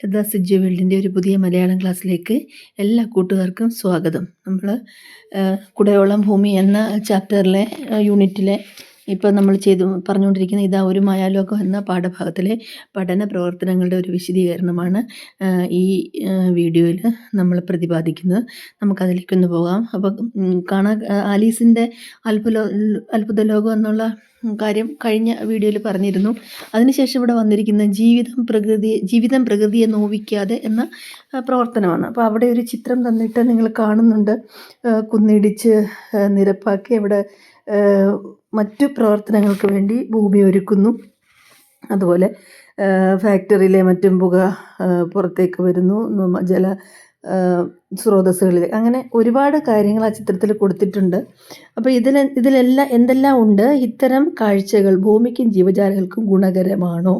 ലത സിജു വേൾഡിൻ്റെ ഒരു പുതിയ മലയാളം ക്ലാസ്സിലേക്ക് എല്ലാ കൂട്ടുകാർക്കും സ്വാഗതം. നമ്മൾ കുടയോളം ഭൂമി എന്ന ചാപ്റ്ററിലെ യൂണിറ്റിലെ ഇപ്പോൾ നമ്മൾ പറഞ്ഞുകൊണ്ടിരിക്കുന്ന ഇതാ ഒരു മായാലോകം എന്ന പാഠഭാഗത്തിലെ പഠന പ്രവർത്തനങ്ങളുടെ ഒരു വിശദീകരണമാണ് ഈ വീഡിയോയിൽ നമ്മൾ പ്രതിപാദിക്കുന്നത്. നമുക്കതിലേക്കൊന്ന് പോകാം. അപ്പോൾ ആലീസിൻ്റെ അത്ഭുത ലോകം എന്നുള്ള കാര്യം കഴിഞ്ഞ വീഡിയോയിൽ പറഞ്ഞിരുന്നു. അതിനുശേഷം ഇവിടെ വന്നിരിക്കുന്ന ജീവിതം പ്രകൃതിയെ നോവിക്കാതെ എന്ന പ്രവർത്തനമാണ്. അപ്പോൾ അവിടെ ഒരു ചിത്രം തന്നിട്ട് നിങ്ങൾ കാണുന്നുണ്ട്. കുന്നിടിച്ച് നിരപ്പാക്കി അവിടെ മറ്റു പ്രവർത്തനങ്ങൾക്ക് വേണ്ടി ഭൂമി ഒരുക്കുന്നു. അതുപോലെ ഫാക്ടറിയിലെ മറ്റും പുക പുറത്തേക്ക് വരുന്നു, ജല സ്രോതസ്സുകളിൽ, അങ്ങനെ ഒരുപാട് കാര്യങ്ങൾ ആ ചിത്രത്തിൽ കൊടുത്തിട്ടുണ്ട്. അപ്പോൾ ഇതിലെല്ലാം എന്തെല്ലാം ഉണ്ട്? ഇത്തരം കാഴ്ചകൾ ഭൂമിക്കും ജീവജാലങ്ങൾക്കും ഗുണകരമാണോ?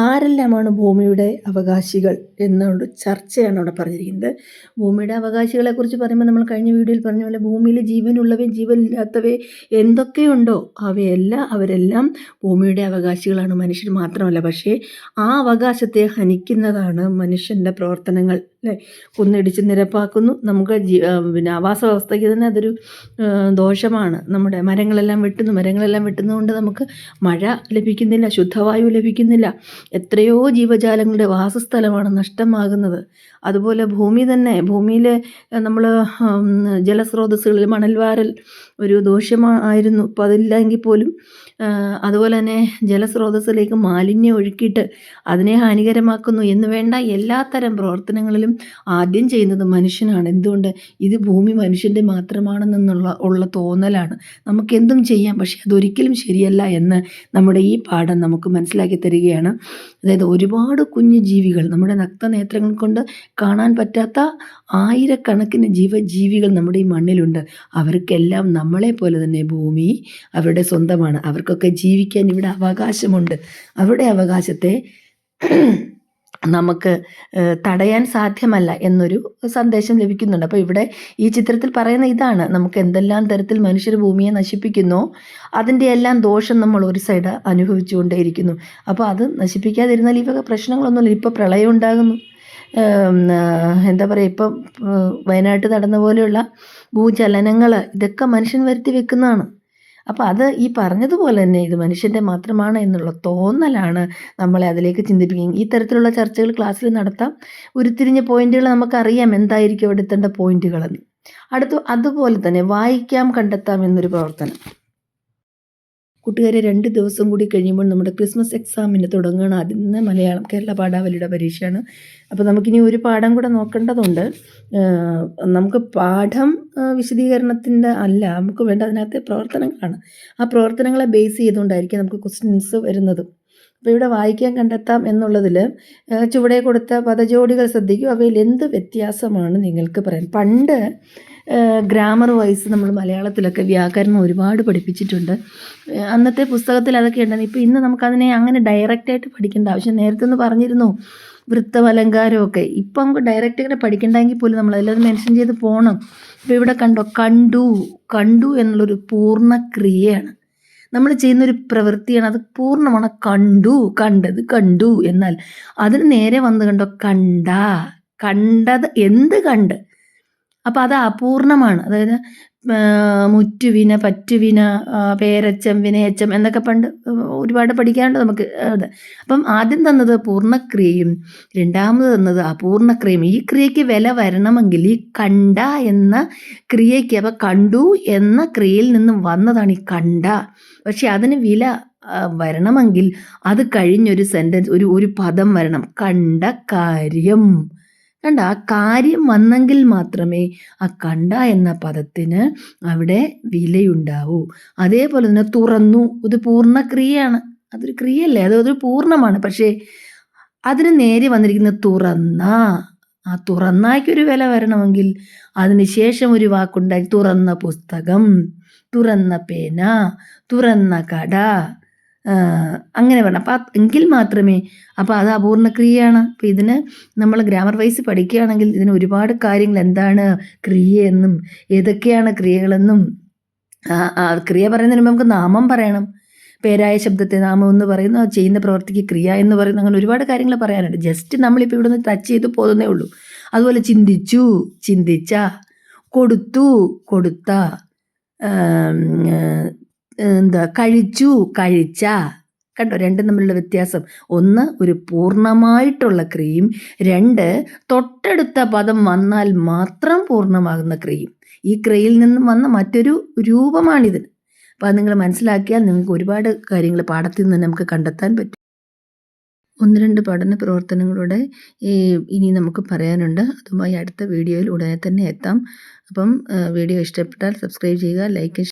ആരെല്ലാമാണ് ഭൂമിയുടെ അവകാശികൾ എന്നുള്ള ചർച്ചയാണ് അവിടെ പറഞ്ഞിരിക്കുന്നത്. ഭൂമിയുടെ അവകാശികളെക്കുറിച്ച് പറയുമ്പോൾ നമ്മൾ കഴിഞ്ഞ വീഡിയോയിൽ പറഞ്ഞ പോലെ ഭൂമിയിൽ ജീവനുള്ളവയും ജീവനില്ലാത്തവയും എന്തൊക്കെയുണ്ടോ അവരെല്ലാം ഭൂമിയുടെ അവകാശികളാണ്. മനുഷ്യർ മാത്രമല്ല. പക്ഷേ ആ അവകാശത്തെ ഹനിക്കുന്നതാണ് മനുഷ്യൻ്റെ പ്രവർത്തനങ്ങൾ. അല്ലേ? കുന്നിടിച്ച് നിരപ്പാക്കുന്നു. നമുക്ക് ആവാസ വ്യവസ്ഥയ്ക്ക് തന്നെ അതൊരു ദോഷമാണ്. നമ്മുടെ മരങ്ങളെല്ലാം വെട്ടുന്നതുകൊണ്ട് നമുക്ക് മഴ ലഭിക്കുന്നില്ല, ശുദ്ധവായു ലഭിക്കുന്നില്ല. എത്രയോ ജീവജാലങ്ങളുടെ വാസസ്ഥലമാണ് നഷ്ടമാകുന്നത്. അതുപോലെ ഭൂമിയിൽ നമ്മൾ ജലസ്രോതസ്സുകളിൽ മണൽവാരൽ ഒരു ദോഷമായിരുന്നു. ഇപ്പോൾ അതില്ലെങ്കിൽ പോലും അതുപോലെ തന്നെ ജലസ്രോതസ്സിലേക്ക് മാലിന്യം ഒഴുക്കിയിട്ട് അതിനെ ഹാനികരമാക്കുന്നു എന്ന് വേണ്ട എല്ലാത്തരം പ്രവർത്തനങ്ങളിലും ആദ്യം ചെയ്യുന്നത് മനുഷ്യനാണ്. എന്തുകൊണ്ട്? ഇത് ഭൂമി മനുഷ്യൻ്റെ മാത്രമാണെന്നുള്ള തോന്നലാണ്. നമുക്കെന്തും ചെയ്യാം, പക്ഷേ അതൊരിക്കലും ശരിയല്ല എന്ന് നമ്മുടെ ഈ പാഠം നമുക്ക് മനസ്സിലാക്കി തരികയാണ്. അതായത് ഒരുപാട് കുഞ്ഞു ജീവികൾ, നമ്മുടെ നഗ്നനേത്രങ്ങൾ കൊണ്ട് കാണാൻ പറ്റാത്ത ആയിരക്കണക്കിന് ജീവജീവികൾ നമ്മുടെ ഈ മണ്ണിലുണ്ട്. അവർക്കെല്ലാം നമ്മളെ പോലെ തന്നെ ഭൂമി അവരുടെ സ്വന്തമാണ്. അവർക്കൊക്കെ ജീവിക്കാൻ ഇവിടെ അവകാശമുണ്ട്. അവരുടെ അവകാശത്തെ നമുക്ക് തടയാൻ സാധ്യമല്ല എന്നൊരു സന്ദേശം ലഭിക്കുന്നുണ്ട്. അപ്പോൾ ഇവിടെ ഈ ചിത്രത്തിൽ പറയുന്ന ഇതാണ്: നമുക്ക് എന്തെല്ലാം തരത്തിൽ മനുഷ്യർ ഭൂമിയെ നശിപ്പിക്കുന്നോ അതിൻ്റെ എല്ലാം ദോഷം നമ്മൾ ഒരു സൈഡ് അനുഭവിച്ചുകൊണ്ടേയിരിക്കുന്നു. അപ്പോൾ അത് നശിപ്പിക്കാതിരുന്നാൽ ഈ വക പ്രശ്നങ്ങളൊന്നുമില്ല. ഇപ്പോൾ പ്രളയം ഉണ്ടാകുന്നു, എന്താ പറയുക, ഇപ്പം വയനാട്ടിൽ നടന്ന പോലെയുള്ള ഭൂചലനങ്ങൾ, ഇതൊക്കെ മനുഷ്യൻ വരുത്തി വെക്കുന്നതാണ്. അപ്പോൾ അത് ഈ പറഞ്ഞതുപോലെ തന്നെ ഇത് മനുഷ്യൻ്റെ മാത്രമാണ് എന്നുള്ള തോന്നലാണ് നമ്മളെ അതിലേക്ക് ചിന്തിപ്പിക്കുന്നത്. ഈ തരത്തിലുള്ള ചർച്ചകൾ ക്ലാസ്സിൽ നടത്താം. ഉരുത്തിരിഞ്ഞ പോയിന്റുകൾ നമുക്കറിയാം എന്തായിരിക്കും അവിടെ എത്തേണ്ട പോയിന്റുകളെന്ന്. അതുപോലെ തന്നെ വായിക്കാം, കണ്ടെത്താം എന്നൊരു പ്രവർത്തനം. കൂട്ടുകാരെ, 2 ദിവസം കൂടി കഴിയുമ്പോൾ നമ്മുടെ ക്രിസ്മസ് എക്സാമിന് തുടങ്ങുകയാണ്. ആദ്യം മലയാളം കേരള പാഠാവലിയുടെ പരീക്ഷയാണ്. അപ്പോൾ നമുക്കിനി ഒരു പാഠം കൂടെ നോക്കേണ്ടതുണ്ട്. നമുക്ക് പാഠം വിശദീകരണത്തിൻ്റെ അല്ല, നമുക്ക് വേണ്ട അതിനകത്തെ പ്രവർത്തനങ്ങളാണ്. ആ പ്രവർത്തനങ്ങളെ ബേസ് ചെയ്തുകൊണ്ടായിരിക്കും നമുക്ക് ക്വസ്റ്റ്യൻസ് വരുന്നത്. അപ്പോൾ ഇവിടെ വായിക്കാൻ, കണ്ടെത്താം എന്നുള്ളതിൽ ചുവടെ കൊടുത്ത പദജോഡികൾ ശ്രദ്ധിക്കും. അവയിൽ എന്ത് വ്യത്യാസമാണ് നിങ്ങൾക്ക് പറയാൻ? പണ്ട് ഗ്രാമർ വൈസ് നമ്മൾ മലയാളത്തിലൊക്കെ വ്യാകരണം ഒരുപാട് പഠിപ്പിച്ചിട്ടുണ്ട്. അന്നത്തെ പുസ്തകത്തിൽ അതൊക്കെ ഉണ്ടായിരുന്നു. ഇപ്പോൾ ഇന്ന് നമുക്കതിനെ അങ്ങനെ ഡയറക്റ്റായിട്ട് പഠിക്കേണ്ട ആവശ്യം. നേരത്തെ ഒന്ന് പറഞ്ഞിരുന്നു വൃത്തം, അലങ്കാരമൊക്കെ. ഇപ്പം നമുക്ക് ഡയറക്റ്റ് ഇങ്ങനെ പഠിക്കണ്ടെങ്കിൽ പോലും നമ്മളതെല്ലാം മെൻഷൻ ചെയ്ത് പോകണം. ഇപ്പോൾ ഇവിടെ കണ്ടു എന്നുള്ളൊരു പൂർണ്ണ ക്രിയയാണ്. നമ്മൾ ചെയ്യുന്നൊരു പ്രവൃത്തിയാണ്, അത് പൂർണ്ണമാണ്. കണ്ടു. എന്നാൽ അതിന് നേരെ വന്ന് കണ്ടത് എന്ത് കണ്ട്? അപ്പോൾ അത് അപൂർണമാണ്. അതായത് മുറ്റുവിന, പറ്റുവിന, പേരച്ചം, വിനയച്ചം എന്നൊക്കെ പണ്ട് ഒരുപാട് പഠിക്കാറുണ്ട് നമുക്ക്. അത് അപ്പം ആദ്യം തന്നത് പൂർണ്ണക്രിയയും രണ്ടാമത് തന്നത് അപൂർണക്രിയയും. ഈ ക്രിയയ്ക്ക് വില വരണമെങ്കിൽ ഈ കണ്ട എന്ന ക്രിയയ്ക്ക്, അപ്പം കണ്ടു എന്ന ക്രിയയിൽ നിന്നും വന്നതാണ് ഈ കണ്ട. പക്ഷെ അതിന് വില വരണമെങ്കിൽ അത് കഴിഞ്ഞൊരു സെൻറ്റൻസ്, ഒരു പദം വരണം. കണ്ട കാര്യം. ആ കാര്യം വന്നെങ്കിൽ മാത്രമേ ആ കണ്ട എന്ന പദത്തിന് അവിടെ വിലയുണ്ടാവൂ. അതേപോലെ തന്നെ തുറന്നു, ഇത് പൂർണ്ണക്രിയയാണ്. അതൊരു ക്രിയയല്ലേ, അതൊരു പൂർണ്ണമാണ്. പക്ഷേ അതിന് നേരെ വന്നിരിക്കുന്ന തുറന്ന. ആ തുറന്നായ്ക്കൊരു വില വരണമെങ്കിൽ അതിന് ശേഷം ഒരു വാക്കുണ്ടായി. തുറന്ന പുസ്തകം, തുറന്ന പേന, തുറന്ന കട, അങ്ങനെ വേണം. അപ്പം എങ്കിൽ മാത്രമേ, അപ്പോൾ അത് അപൂർണക്രിയയാണ്. അപ്പോൾ ഇതിന് നമ്മൾ ഗ്രാമർ വൈസ് പഠിക്കുകയാണെങ്കിൽ ഇതിന് ഒരുപാട് കാര്യങ്ങൾ, എന്താണ് ക്രിയയെന്നും ഏതൊക്കെയാണ് ക്രിയകളെന്നും, ക്രിയ പറയുന്നതിന് മുമ്പ് നമുക്ക് നാമം പറയണം. പേരായ ശബ്ദത്തെ നാമം എന്ന് പറയുന്നു, ചെയ്യുന്ന പ്രവൃത്തിക്ക് ക്രിയ എന്ന് പറയുന്നു. അങ്ങനെ ഒരുപാട് കാര്യങ്ങൾ പറയാനുണ്ട്. ജസ്റ്റ് നമ്മളിപ്പോൾ ഇവിടെ നിന്ന് ടച്ച് ചെയ്ത് പോകുന്നേ ഉള്ളൂ. അതുപോലെ ചിന്തിച്ചു, ചിന്തിച്ച, കൊടുത്തു, കൊടുത്ത, കഴിച്ചു, കഴിച്ച. കണ്ടോ രണ്ടും തമ്മിലുള്ള വ്യത്യാസം? ഒന്ന് ഒരു പൂർണ്ണമായിട്ടുള്ള ക്രിയയും, രണ്ട് തൊട്ടടുത്ത പദം വന്നാൽ മാത്രം പൂർണ്ണമാകുന്ന ക്രിയയും. ഈ ക്രിയയിൽ നിന്നും വന്ന മറ്റൊരു രൂപമാണിത്. അപ്പോൾ അത് നിങ്ങൾ മനസ്സിലാക്കിയാൽ നിങ്ങൾക്ക് ഒരുപാട് കാര്യങ്ങൾ പാഠത്തിൽ നിന്ന് നമുക്ക് കണ്ടെത്താൻ പറ്റും. 1-2 പഠന പ്രവർത്തനങ്ങളുടെ ഇനി നമുക്ക് പറയാനുണ്ട്. അതുമായി അടുത്ത വീഡിയോയിൽ ഉടനെ തന്നെ എത്താം. അപ്പം വീഡിയോ ഇഷ്ടപ്പെട്ടാൽ സബ്സ്ക്രൈബ് ചെയ്യുക, ലൈക്ക്